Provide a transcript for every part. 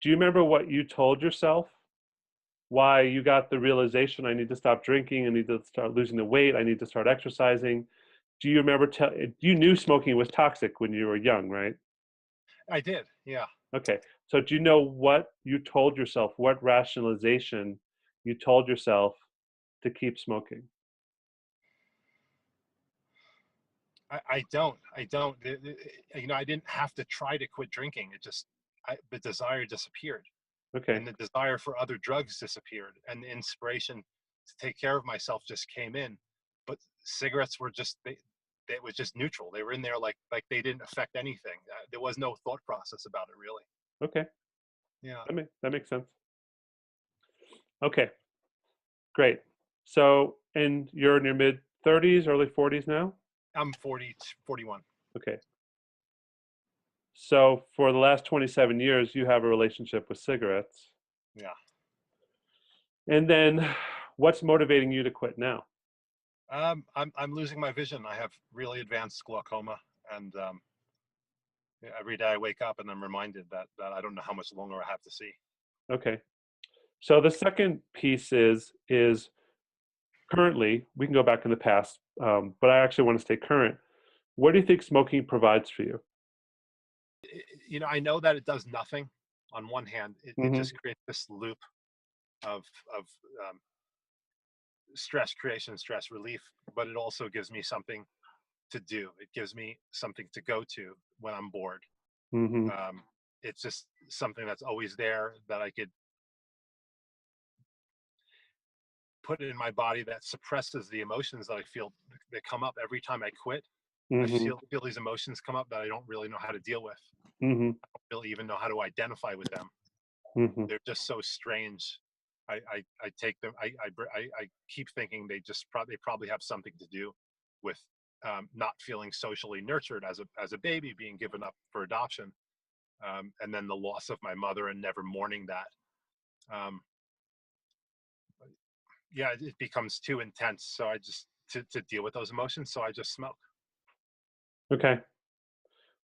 Do you remember what you told yourself? Why you got the realization, I need to stop drinking, I need to start losing the weight, I need to start exercising. Do you remember you knew smoking was toxic when you were young, right? I did, yeah. Okay. So do you know what you told yourself, what rationalization you told yourself to keep smoking? I don't. I didn't have to try to quit drinking. The desire disappeared, Okay. and the desire for other drugs disappeared, and the inspiration to take care of myself just came in. But cigarettes were just they was just neutral. They were in there like they didn't affect anything. There was no thought process about it really. Okay. Yeah, That makes sense. Okay. Great. So, and you're in your mid 30s, early 40s now? I'm 40, 41. Okay. So, for the last 27 years, you have a relationship with cigarettes. Yeah. And then what's motivating you to quit now? I'm losing my vision. I have really advanced glaucoma, and yeah, every day I wake up and I'm reminded that I don't know how much longer I have to see. Okay. So the second piece is currently, we can go back in the past, but I actually want to stay current. What do you think smoking provides for you? I know that it does nothing. On one hand, it Hmm. just creates this loop of um, stress creation, stress relief, but it also gives me something to do. It gives me something to go to when I'm bored. Hmm. Um, it's just something that's always there that I could put in my body that suppresses the emotions that I feel that come up every time I quit. I Hmm. feel these emotions come up that I don't really know how to deal with. Hmm. I don't really even know how to identify with them. Hmm. They're just so strange. I take them. I keep thinking they probably have something to do with not feeling socially nurtured as a baby, being given up for adoption, and then the loss of my mother and never mourning that. Um, yeah, it becomes too intense. So I just to deal with those emotions. So I just smoke. Okay.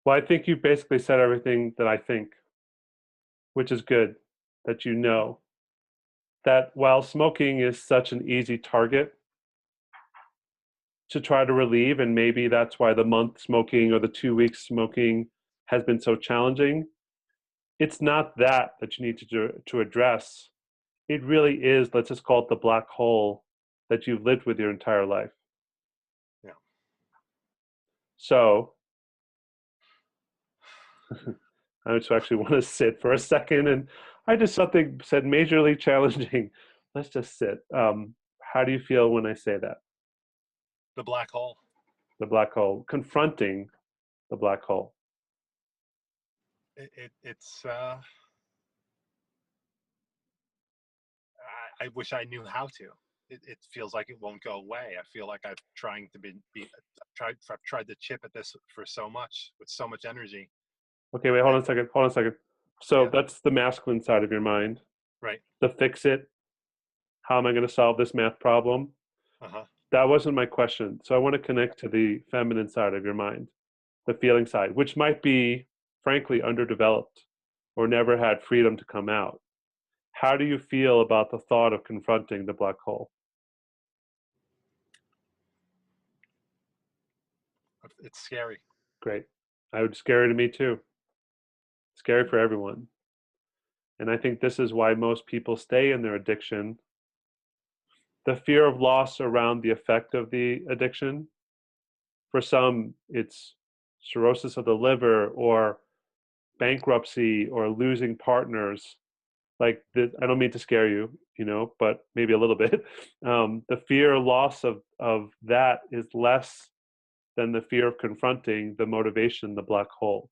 Well, I think you basically said everything that I think, which is good that you know that while smoking is such an easy target to try to relieve, and maybe that's why the month smoking or the 2 weeks smoking has been so challenging, it's not that you need to address. It really is, let's just call it the black hole that you've lived with your entire life. Yeah. So I just actually want to sit for a second, and I just something said majorly challenging. Let's just sit. How do you feel when I say that? The black hole. The black hole, confronting the black hole. It's. I wish I knew how to. It feels like it won't go away. I feel like I've tried to chip at this for so much with so much energy. Okay, wait, hold And on a second. Hold on a second. So yeah, that's the masculine side of your mind. right. The fix it. How am I going to solve this math problem? Uh-huh. That wasn't my question. So I want to connect to the feminine side of your mind, the feeling side, which might be, frankly, underdeveloped or never had freedom to come out. How do you feel about the thought of confronting the black hole? It's scary. Great. I would scary to me too. Scary for everyone. And I think this is why most people stay in their addiction. The fear of loss around the effect of the addiction. For some, it's cirrhosis of the liver or bankruptcy or losing partners. Like, I don't mean to scare you, but maybe a little bit. The fear loss of that is less than the fear of confronting the motivation, the black hole.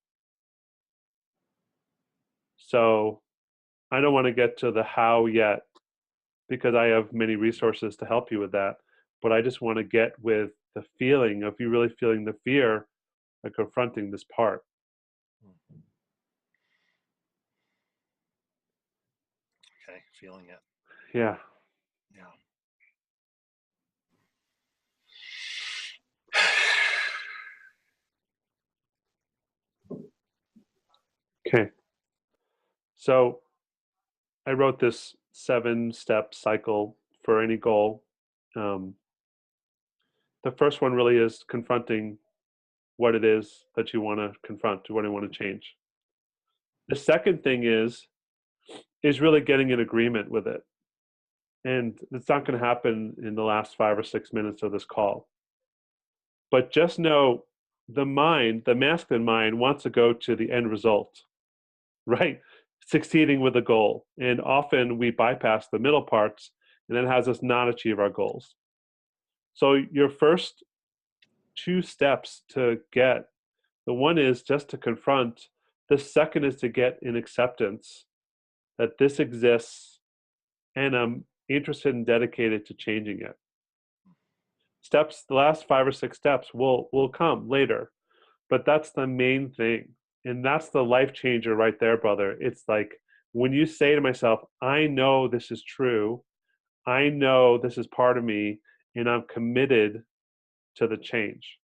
So I don't want to get to the how yet because I have many resources to help you with that. But I just want to get with the feeling of you really feeling the fear of confronting this part. Okay, feeling it. Yeah. Yeah. Okay. So I wrote this 7-step cycle for any goal. Um, the first one really is confronting what it is that you want to confront, what you want to change. The second thing is really getting in agreement with it. And it's not going to happen in the last 5 or 6 minutes of this call. But just know the mind, the masculine mind, wants to go to the end result, right? Succeeding with a goal. And often we bypass the middle parts, and that has us not achieve our goals. So your first 2 steps to get, the one is just to confront. The second is to get in acceptance that this exists and I'm interested and dedicated to changing it. Steps, the last 5 or 6 steps will come later, but that's the main thing. And that's the life changer right there, brother. It's like when you say to myself, I know this is true, I know this is part of me, and I'm committed to the change.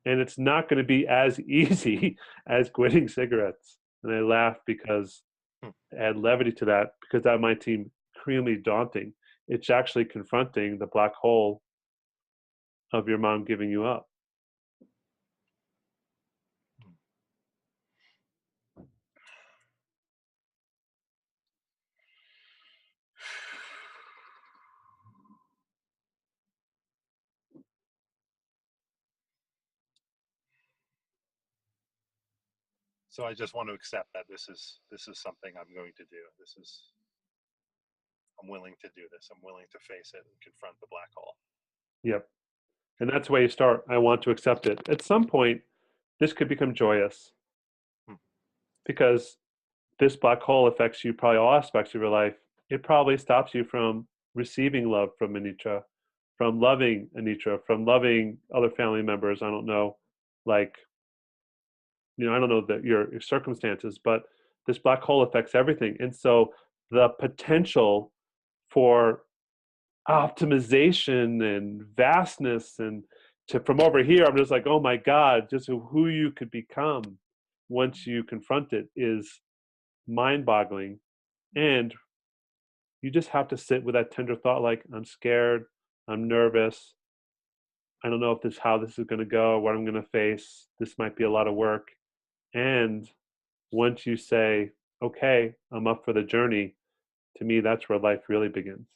And it's not going to be as easy as quitting cigarettes. And I laugh because Hmm. add levity to that, because that might seem extremely daunting. It's actually confronting the black hole of your mom giving you up. So I just want to accept that this is something I'm going to do. I'm willing to do this. I'm willing to face it and confront the black hole. Yep. And that's where you start. I want to accept it. At some point, this could become joyous Hmm. because this black hole affects you probably all aspects of your life. It probably stops you from receiving love from Anitra, from loving Anitra, from loving other family members. I don't know, like, I don't know that your circumstances, but this black hole affects everything. And so the potential for optimization and vastness and to from over here, I'm just like, oh my God, just who you could become once you confront it is mind-boggling. And you just have to sit with that tender thought, like, I'm scared, I'm nervous, I don't know if this how this is going to go, what I'm going to face, this might be a lot of work. And once you say, okay, I'm up for the journey, to me that's where life really begins.